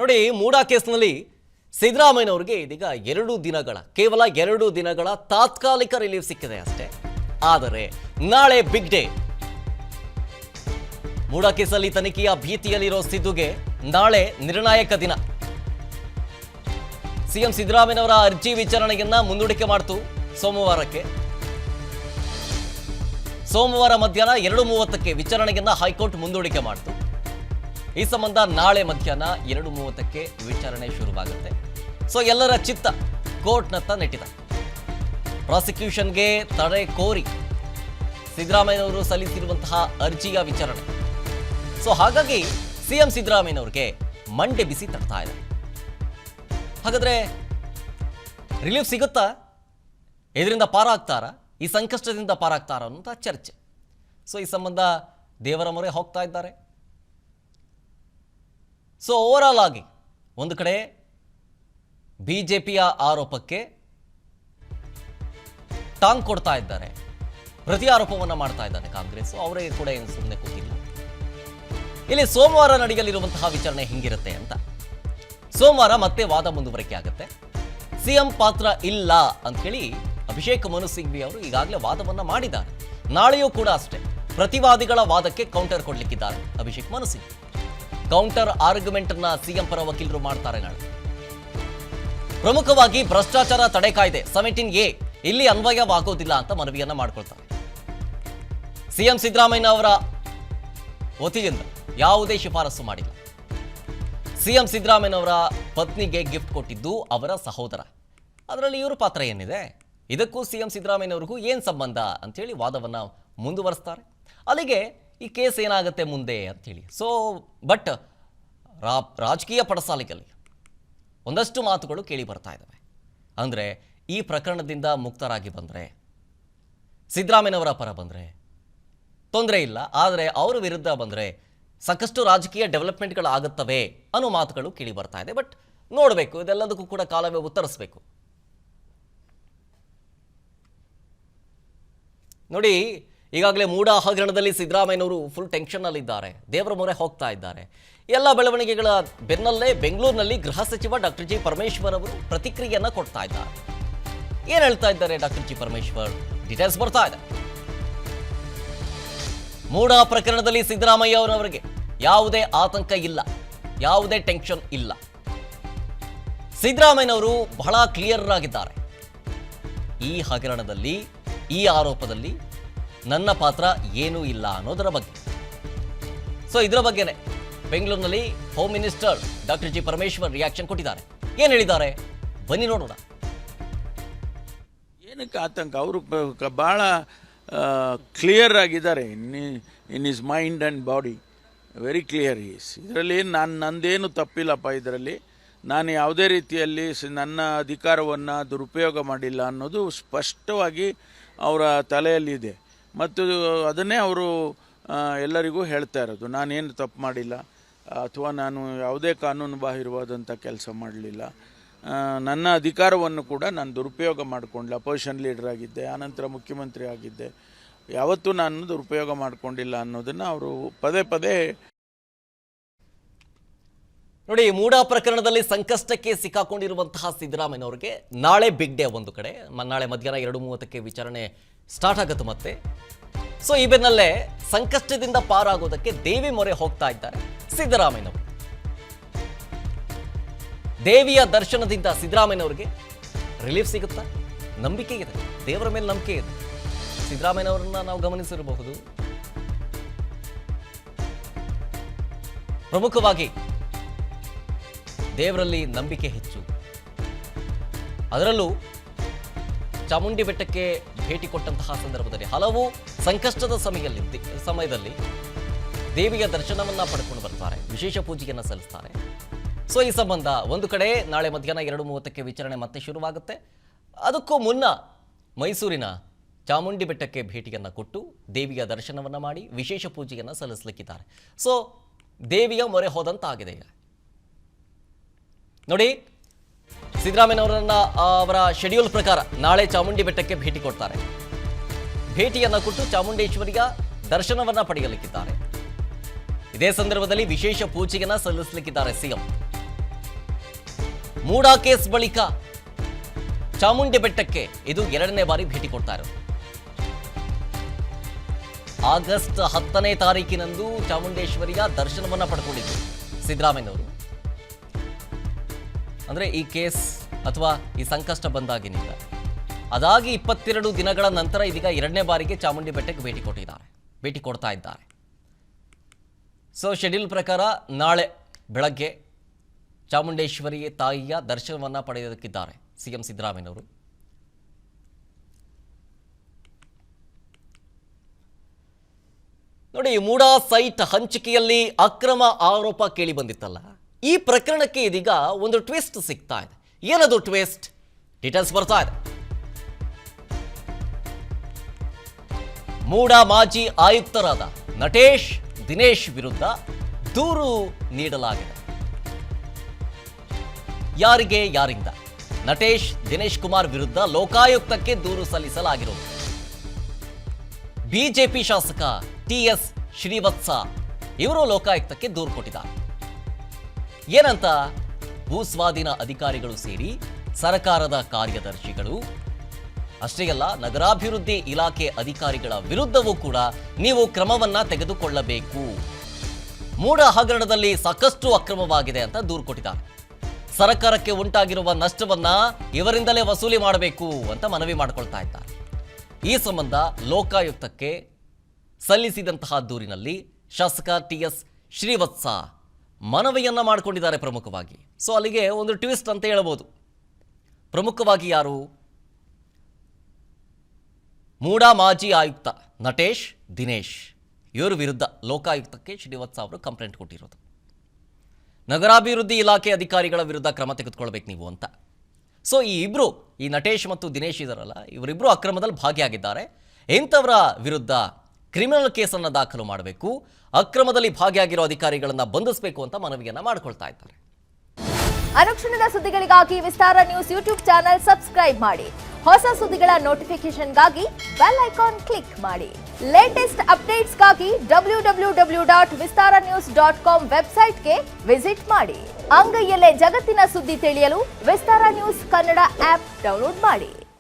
ನೋಡಿ, ಮೂಡಾ ಕೇಸ್ನಲ್ಲಿ ಸಿದ್ದರಾಮಯ್ಯನವರಿಗೆ ಇದೀಗ ಕೇವಲ 2 ದಿನಗಳ ತಾತ್ಕಾಲಿಕ ರಿಲೀಫ್ ಸಿಕ್ಕಿದೆ ಅಷ್ಟೇ. ಆದರೆ ನಾಳೆ ಬಿಗ್ ಡೇ. ಮೂಡಾ ಕೇಸಲ್ಲಿ ತನಿಖೆಯ ಭೀತಿಯಲ್ಲಿರೋ ಸಿದ್ದುಗೆ ನಾಳೆ ನಿರ್ಣಾಯಕ ದಿನ. ಸಿಎಂ ಸಿದ್ದರಾಮಯ್ಯನವರ ಅರ್ಜಿ ವಿಚಾರಣೆಯನ್ನ ಮುಂದೂಡಿಕೆ ಮಾಡಿತು ಸೋಮವಾರಕ್ಕೆ. ಸೋಮವಾರ ಮಧ್ಯಾಹ್ನ 2:30ಕ್ಕೆ ವಿಚಾರಣೆಯನ್ನ ಹೈಕೋರ್ಟ್ ಮುಂದೂಡಿಕೆ ಮಾಡಿತು. ಈ ಸಂಬಂಧ ನಾಳೆ ಮಧ್ಯಾಹ್ನ 2:30ಕ್ಕೆ ವಿಚಾರಣೆ ಶುರುವಾಗುತ್ತೆ. ಸೊ ಎಲ್ಲರ ಚಿತ್ತ ಕೋರ್ಟ್ನತ್ತ ನೆಟ್ಟಿದೆ. ಪ್ರಾಸಿಕ್ಯೂಷನ್ಗೆ ತಡೆ ಕೋರಿ ಸಿದ್ದರಾಮಯ್ಯನವರು ಸಲ್ಲಿಸಿರುವಂತಹ ಅರ್ಜಿಯ ವಿಚಾರಣೆ. ಸೊ ಹಾಗಾಗಿ ಸಿಎಂ ಸಿದ್ದರಾಮಯ್ಯನವರಿಗೆ ಮಂಡೆ ಬಿಸಿ ತಡ್ತಾ ಇದೆ. ಹಾಗಾದ್ರೆ ರಿಲೀಫ್ ಸಿಗುತ್ತಾ? ಇದರಿಂದ ಪಾರಾಗ್ತಾರಾ? ಈ ಸಂಕಷ್ಟದಿಂದ ಪಾರಾಗ್ತಾರಾ ಅನ್ನುವಂಥ ಚರ್ಚೆ. ಸೊ ಈ ಸಂಬಂಧ ದೇವರ ಮೊರೆ ಹೋಗ್ತಾ ಇದ್ದಾರೆ. ಸೊ ಓವರಾಲ್ ಆಗಿ ಒಂದು ಕಡೆ ಬಿಜೆಪಿಯ ಆರೋಪಕ್ಕೆ ಟಾಂಗ್ ಕೊಡ್ತಾ ಇದ್ದಾರೆ, ಪ್ರತಿ ಆರೋಪವನ್ನು ಮಾಡ್ತಾ ಇದ್ದಾರೆ ಕಾಂಗ್ರೆಸ್. ಅವರೇ ಕೂಡ ಏನು ಸುಮ್ಮನೆ ಕೂತಿಲ್ಲ. ಇಲ್ಲಿ ಸೋಮವಾರ ನಡೆಯಲಿರುವಂತಹ ವಿಚಾರಣೆ ಹಿಂಗಿರುತ್ತೆ ಅಂತ. ಸೋಮವಾರ ಮತ್ತೆ ವಾದ ಮುಂದುವರಿಕೆ ಆಗುತ್ತೆ. ಸಿಎಂ ಪಾತ್ರ ಇಲ್ಲ ಅಂತ ಹೇಳಿ ಅಭಿಷೇಕ್ ಮನು ಸಿಂಘ್ವಿ ಅವರು ಈಗಾಗಲೇ ವಾದವನ್ನ ಮಾಡಿದ್ದಾರೆ. ನಾಳೆಯೂ ಕೂಡ ಅಷ್ಟೇ ಪ್ರತಿವಾದಿಗಳ ವಾದಕ್ಕೆ ಕೌಂಟರ್ ಕೊಡ್ಲಿಕ್ಕಿದ್ದಾರೆ ಅಭಿಷೇಕ್ ಮನು ಸಿಂಘ್ವಿ. ಕೌಂಟರ್ ಆರ್ಗ್ಯುಮೆಂಟ್ ಅನ್ನ ಸಿಎಂ ಪರ ವಕೀಲರು ಮಾಡ್ತಾರೆ ನಾಳೆ. ಪ್ರಮುಖವಾಗಿ ಭ್ರಷ್ಟಾಚಾರ ತಡೆ ಕಾಯ್ದೆ 17A ಇಲ್ಲಿ ಅನ್ವಯವಾಗೋದಿಲ್ಲ ಅಂತ ಮನವಿಯನ್ನ ಮಾಡ್ಕೊಳ್ತಾರೆ. ಸಿಎಂ ಸಿದ್ದರಾಮಯ್ಯ ಅವರ ವತಿಯಿಂದ ಯಾವುದೇ ಶಿಫಾರಸು ಮಾಡಿಲ್ಲ. ಸಿಎಂ ಸಿದ್ದರಾಮಯ್ಯನವರ ಪತ್ನಿಗೆ ಗಿಫ್ಟ್ ಕೊಟ್ಟಿದ್ದು ಅವರ ಸಹೋದರ. ಅದರಲ್ಲಿ ಇವರು ಪಾತ್ರ ಏನಿದೆ? ಇದಕ್ಕೂ ಸಿಎಂ ಸಿದ್ದರಾಮಯ್ಯನವರಿಗೂ ಏನು ಸಂಬಂಧ ಅಂತೇಳಿ ವಾದವನ್ನ ಮುಂದುವರಿಸ್ತಾರೆ. ಅಲ್ಲಿಗೆ ಈ ಕೇಸ್ ಏನಾಗುತ್ತೆ ಮುಂದೆ ಅಂಥೇಳಿ. ಸೊ ಬಟ್ ರಾಜಕೀಯ ಪಡಸಾಲಿನಲ್ಲಿ ಒಂದಷ್ಟು ಮಾತುಗಳು ಕೇಳಿ ಬರ್ತಾ ಇದ್ದಾವೆ. ಅಂದರೆ ಈ ಪ್ರಕರಣದಿಂದ ಮುಕ್ತರಾಗಿ ಬಂದರೆ, ಸಿದ್ದರಾಮಯ್ಯನವರ ಪರ ಬಂದರೆ ತೊಂದರೆ ಇಲ್ಲ, ಆದರೆ ಅವರ ವಿರುದ್ಧ ಬಂದರೆ ಸಾಕಷ್ಟು ರಾಜಕೀಯ ಡೆವಲಪ್ಮೆಂಟ್ಗಳಾಗುತ್ತವೆ ಅನ್ನೋ ಮಾತುಗಳು ಕೇಳಿ ಬರ್ತಾ ಇದೆ. ಬಟ್ ನೋಡಬೇಕು, ಇದೆಲ್ಲದಕ್ಕೂ ಕೂಡ ಕಾಲವೇ ಉತ್ತರಿಸಬೇಕು. ನೋಡಿ, ಈಗಾಗಲೇ ಮೂಡಾ ಹಗರಣದಲ್ಲಿ ಸಿದ್ದರಾಮಯ್ಯನವರು ಫುಲ್ ಟೆನ್ಷನ್ನಲ್ಲಿದ್ದಾರೆ, ದೇವರ ಮೊರೆ ಹೋಗ್ತಾ ಇದ್ದಾರೆ. ಎಲ್ಲ ಬೆಳವಣಿಗೆಗಳ ಬೆನ್ನಲ್ಲೇ ಬೆಂಗಳೂರಿನಲ್ಲಿ ಗೃಹ ಸಚಿವ ಡಾಕ್ಟರ್ ಜಿ ಪರಮೇಶ್ವರ್ ಅವರು ಪ್ರತಿಕ್ರಿಯೆಯನ್ನ ಕೊಡ್ತಾ ಇದ್ದಾರೆ. ಏನು ಹೇಳ್ತಾ ಇದ್ದಾರೆ ಡಾಕ್ಟರ್ ಜಿ ಪರಮೇಶ್ವರ್? ಡೀಟೇಲ್ಸ್ ಬರ್ತಾ ಇದೆ. ಮೂಡಾ ಪ್ರಕರಣದಲ್ಲಿ ಸಿದ್ದರಾಮಯ್ಯ ಅವರವರಿಗೆ ಯಾವುದೇ ಆತಂಕ ಇಲ್ಲ, ಯಾವುದೇ ಟೆನ್ಷನ್ ಇಲ್ಲ. ಸಿದ್ದರಾಮಯ್ಯನವರು ಬಹಳ ಕ್ಲಿಯರ್ ಆಗಿದ್ದಾರೆ. ಈ ಹಗರಣದಲ್ಲಿ, ಈ ಆರೋಪದಲ್ಲಿ ನನ್ನ ಪಾತ್ರ ಏನೂ ಇಲ್ಲ ಅನ್ನೋದರ ಬಗ್ಗೆ. ಸೊ ಇದರ ಬಗ್ಗೆನೇ ಬೆಂಗಳೂರಿನಲ್ಲಿ home minister doctor G Parameshwar reaction ಕೊಟ್ಟಿದ್ದಾರೆ. ಏನು ಹೇಳಿದ್ದಾರೆ ಬನ್ನಿ ನೋಡೋಣ. ಏನಕ್ಕೆ ಆತಂಕ? ಅವರು ಭಾಳ ಕ್ಲಿಯರ್ ಆಗಿದ್ದಾರೆ. In his mind and body very clear is. ಇದರಲ್ಲಿ ನಂದೇನು ತಪ್ಪಿಲ್ಲಪ್ಪ. ಇದರಲ್ಲಿ ನಾನು ಯಾವುದೇ ರೀತಿಯಲ್ಲಿ ನನ್ನ ಅಧಿಕಾರವನ್ನು ದುರುಪಯೋಗ ಮಾಡಿಲ್ಲ ಅನ್ನೋದು ಸ್ಪಷ್ಟವಾಗಿ ಅವರ ತಲೆಯಲ್ಲಿದೆ. ಮತ್ತು ಅದನ್ನೇ ಅವರು ಎಲ್ಲರಿಗೂ ಹೇಳ್ತಾ ಇರೋದು. ನಾನೇನು ತಪ್ಪು ಮಾಡಿಲ್ಲ ಅಥವಾ ನಾನು ಯಾವುದೇ ಕಾನೂನು ಬಾಹಿರವಾದಂಥ ಕೆಲಸ ಮಾಡಲಿಲ್ಲ. ನನ್ನ ಅಧಿಕಾರವನ್ನು ಕೂಡ ನಾನು ದುರುಪಯೋಗ ಮಾಡಿಕೊಂಡಿಲ್ಲ. ಅಪೋಸಿಷನ್ ಲೀಡರ್ ಆಗಿದ್ದೆ, ಆನಂತರ ಮುಖ್ಯಮಂತ್ರಿ ಆಗಿದ್ದೆ. ಯಾವತ್ತೂ ನಾನು ದುರುಪಯೋಗ ಮಾಡಿಕೊಂಡಿಲ್ಲ ಅನ್ನೋದನ್ನು ಅವರು ಪದೇ ಪದೇ. ನೋಡಿ, ಮೂಡಾ ಪ್ರಕರಣದಲ್ಲಿ ಸಂಕಷ್ಟಕ್ಕೆ ಸಿಕ್ಕಾಕೊಂಡಿರುವಂತಹ ಸಿದ್ದರಾಮಯ್ಯನವರಿಗೆ ನಾಳೆ ಬಿಗ್ ಡೇ. ಒಂದು ಕಡೆ ನಾಳೆ ಮಧ್ಯಾಹ್ನ 2:30ಕ್ಕೆ ವಿಚಾರಣೆ ಸ್ಟಾರ್ಟ್ ಆಗುತ್ತೆ ಮತ್ತೆ. ಸೊ ಈ ಬೆನ್ನಲ್ಲೇ ಸಂಕಷ್ಟದಿಂದ ಪಾರಾಗೋದಕ್ಕೆ ದೇವಿ ಮೊರೆ ಹೋಗ್ತಾ ಇದ್ದಾರೆ ಸಿದ್ದರಾಮಯ್ಯನವರು. ದೇವಿಯ ದರ್ಶನದಿಂದ ಸಿದ್ದರಾಮಯ್ಯನವರಿಗೆ ರಿಲೀಫ್ ಸಿಗುತ್ತಾ? ನಂಬಿಕೆ ಇದೆ, ದೇವರ ಮೇಲೆ ನಂಬಿಕೆ ಇದೆ. ಸಿದ್ದರಾಮಯ್ಯನವರನ್ನ ನಾವು ಗಮನಿಸಿರಬಹುದು, ಪ್ರಮುಖವಾಗಿ ದೇವರಲ್ಲಿ ನಂಬಿಕೆ ಹೆಚ್ಚು. ಅದರಲ್ಲೂ ಚಾಮುಂಡಿ ಬೆಟ್ಟಕ್ಕೆ ಭೇಟಿ ಕೊಟ್ಟಂತಹ ಸಂದರ್ಭದಲ್ಲಿ ಹಲವು ಸಂಕಷ್ಟದ ಸಮಯದಲ್ಲಿ ದೇವಿಯ ದರ್ಶನವನ್ನ ಪಡ್ಕೊಂಡು ಬರ್ತಾರೆ, ವಿಶೇಷ ಪೂಜೆಯನ್ನು ಸಲ್ಲಿಸ್ತಾರೆ. ಸೊ ಈ ಸಂಬಂಧ ಒಂದು ಕಡೆ ನಾಳೆ ಮಧ್ಯಾಹ್ನ 2:30ಕ್ಕೆ ವಿಚಾರಣೆ ಮತ್ತೆ ಶುರುವಾಗುತ್ತೆ. ಅದಕ್ಕೂ ಮುನ್ನ ಮೈಸೂರಿನ ಚಾಮುಂಡಿ ಬೆಟ್ಟಕ್ಕೆ ಭೇಟಿಯನ್ನು ಕೊಟ್ಟು ದೇವಿಯ ದರ್ಶನವನ್ನು ಮಾಡಿ ವಿಶೇಷ ಪೂಜೆಯನ್ನು ಸಲ್ಲಿಸಲಿಕ್ಕಿದ್ದಾರೆ. ಸೊ ದೇವಿಯ ಮೊರೆ ಹೋದಂತಾಗಿದೆ. ಈಗ ನೋಡಿ, ಸಿದ್ದರಾಮಯ್ಯನವರನ್ನ ಅವರ ಶೆಡ್ಯೂಲ್ ಪ್ರಕಾರ ನಾಳೆ ಚಾಮುಂಡಿ ಬೆಟ್ಟಕ್ಕೆ ಭೇಟಿ ಕೊಡ್ತಾರೆ. ಭೇಟಿಯನ್ನು ಕೊಟ್ಟು ಚಾಮುಂಡೇಶ್ವರಿಯ ದರ್ಶನವನ್ನ ಪಡೆಯಲಿಕ್ಕಿದ್ದಾರೆ. ಇದೇ ಸಂದರ್ಭದಲ್ಲಿ ವಿಶೇಷ ಪೂಜೆಯನ್ನ ಸಲ್ಲಿಸಲಿಕ್ಕಿದ್ದಾರೆ ಸಿಎಂ. ಮೂಡಾ ಕೇಸ್ ಬಳಿಕ ಚಾಮುಂಡಿ ಬೆಟ್ಟಕ್ಕೆ ಇದು 2ನೇ ಬಾರಿ ಭೇಟಿ ಕೊಡ್ತಾ ಇರೋದು. ಆಗಸ್ಟ್ 10ನೇ ತಾರೀಕಿನಂದು ಚಾಮುಂಡೇಶ್ವರಿಯ ದರ್ಶನವನ್ನ ಪಡ್ಕೊಂಡಿದ್ರು ಸಿದ್ದರಾಮಯ್ಯನವರು. ಅಂದ್ರೆ ಈ ಕೇಸ್ ಅಥವಾ ಈ ಸಂಕಷ್ಟ ಬಂದಾಗಿನಿಂದ ಅದಾಗಿ 22 ದಿನಗಳ ನಂತರ ಇದೀಗ 2ನೇ ಬಾರಿಗೆ ಚಾಮುಂಡಿ ಬೆಟ್ಟಕ್ಕೆ ಭೇಟಿ ಕೊಡ್ತಾ ಇದ್ದಾರೆ. ಸೊ ಶೆಡ್ಯೂಲ್ ಪ್ರಕಾರ ನಾಳೆ ಬೆಳಗ್ಗೆ ಚಾಮುಂಡೇಶ್ವರಿ ತಾಯಿಯ ದರ್ಶನವನ್ನ ಪಡೆಯೋದಕ್ಕಿದ್ದಾರೆ ಸಿಎಂ ಸಿದ್ದರಾಮಯ್ಯನವರು. ನೋಡಿ, ಮೂಡಾ ಸೈಟ್ ಹಂಚಿಕೆಯಲ್ಲಿ ಅಕ್ರಮ ಆರೋಪ ಕೇಳಿ ಬಂದಿತ್ತಲ್ಲ, ಈ ಪ್ರಕರಣಕ್ಕೆ ಇದೀಗ ಒಂದು ಟ್ವಿಸ್ಟ್ ಸಿಗ್ತಾ ಇದೆ. ಏನದು ಟ್ವಿಸ್ಟ್? ಡೀಟೇಲ್ಸ್ ಬರ್ತಾ ಇದೆ. ಮೂಡಾ ಮಾಜಿ ಆಯುಕ್ತರಾದ ನಟೇಶ್ ದಿನೇಶ್ ವಿರುದ್ಧ ದೂರು ನೀಡಲಾಗಿದೆ. ಯಾರಿಂದ? ನಟೇಶ್ ದಿನೇಶ್ ಕುಮಾರ್ ವಿರುದ್ಧ ಲೋಕಾಯುಕ್ತಕ್ಕೆ ದೂರು ಸಲ್ಲಿಸಲಾಗಿರುವುದು. ಬಿಜೆಪಿ ಶಾಸಕ ಟಿಎಸ್ ಶ್ರೀವತ್ಸ ಇವರು ಲೋಕಾಯುಕ್ತಕ್ಕೆ ದೂರು ಕೊಟ್ಟಿದ್ದಾರೆ. ಏನಂತ? ಭೂಸ್ವಾಧೀನ ಅಧಿಕಾರಿಗಳು ಸೇರಿ ಸರ್ಕಾರದ ಕಾರ್ಯದರ್ಶಿಗಳು ಅಷ್ಟೇ ಅಲ್ಲ, ನಗರಾಭಿವೃದ್ಧಿ ಇಲಾಖೆ ಅಧಿಕಾರಿಗಳ ವಿರುದ್ಧವೂ ಕೂಡ ನೀವು ಕ್ರಮವನ್ನ ತೆಗೆದುಕೊಳ್ಳಬೇಕು. ಮೂಡಾ ಹಗರಣದಲ್ಲಿ ಸಾಕಷ್ಟು ಅಕ್ರಮವಾಗಿದೆ ಅಂತ ದೂರು ಕೊಟ್ಟಿದ್ದಾರೆ. ಸರ್ಕಾರಕ್ಕೆ ಉಂಟಾಗಿರುವ ನಷ್ಟವನ್ನ ಇವರಿಂದಲೇ ವಸೂಲಿ ಮಾಡಬೇಕು ಅಂತ ಮನವಿ ಮಾಡಿಕೊಳ್ತಾ ಇದ್ದಾರೆ. ಈ ಸಂಬಂಧ ಲೋಕಾಯುಕ್ತಕ್ಕೆ ಸಲ್ಲಿಸಿದಂತಹ ದೂರಿನಲ್ಲಿ ಶಾಸಕ ಟಿಎಸ್ ಶ್ರೀವತ್ಸ ಮನವಿಯನ್ನ ಮಾಡಿಕೊಂಡಿದ್ದಾರೆ ಪ್ರಮುಖವಾಗಿ. ಸೊ ಅಲ್ಲಿಗೆ ಒಂದು ಟ್ವಿಸ್ಟ್ ಅಂತ ಹೇಳಬಹುದು. ಪ್ರಮುಖವಾಗಿ ಯಾರು? ಮೂಡಾ ಮಾಜಿ ಆಯುಕ್ತ ನಟೇಶ್ ದಿನೇಶ್ ಇವರ ವಿರುದ್ಧ ಲೋಕಾಯುಕ್ತಕ್ಕೆ ಶ್ರೀವತ್ಸ ಅವರು ಕಂಪ್ಲೇಂಟ್ ಕೊಟ್ಟಿರೋದು. ನಗರಾಭಿವೃದ್ಧಿ ಇಲಾಖೆ ಅಧಿಕಾರಿಗಳ ವಿರುದ್ಧ ಕ್ರಮ ತೆಗೆದುಕೊಳ್ಬೇಕು ನೀವು ಅಂತ. ಸೊ ಈ ನಟೇಶ್ ಮತ್ತು ದಿನೇಶ್ ಇದರಲ್ಲ, ಇವರಿಬ್ಬರು ಅಕ್ರಮದಲ್ಲಿ ಭಾಗಿಯಾಗಿದ್ದಾರೆ. ಇಂಥವರ ವಿರುದ್ಧ ಕ್ರಿಮಿನಲ್ ಕೇಸನ್ನು ದಾಖಲು ಮಾಡಬೇಕು, ಅಕ್ರಮದಲ್ಲಿ ಭಾಗಿಯಾಗಿರೋ ಅಧಿಕಾರಿಗಳನ್ನ ಬಂಧಿಸಬೇಕು ಅಂತ ಮನವಿಯನ್ನ ಮಾಡಿಕೊಳ್ತಾ ಇದ್ದಾರೆ. ಅನುಕ್ಷಣದ ಸುದ್ದಿಗಳಿಗಾಗಿ ವಿಸ್ತಾರ ನ್ಯೂಸ್ ಯೂಟ್ಯೂಬ್ ಚಾನೆಲ್ ಸಬ್ಸ್ಕ್ರೈಬ್ ಮಾಡಿ. ಹೊಸ ಸುದ್ದಿಗಳ ನೋಟಿಫಿಕೇಶನ್ಗಾಗಿ ಬೆಲ್ ಐಕಾನ್ ಕ್ಲಿಕ್ ಮಾಡಿ. ಲೇಟೆಸ್ಟ್ ಅಪ್ಡೇಟ್ಸ್ಗಾಗಿ www.vistaranews.com ವೆಬ್ಸೈಟ್ಗೆ ವಿಸಿಟ್ ಮಾಡಿ. ಅಂಗೈಯಲ್ಲೇ ಜಗತ್ತಿನ ಸುದ್ದಿ ತಿಳಿಯಲು ವಿಸ್ತಾರ ನ್ಯೂಸ್ ಕನ್ನಡ ಆಪ್ ಡೌನ್ಲೋಡ್ ಮಾಡಿ.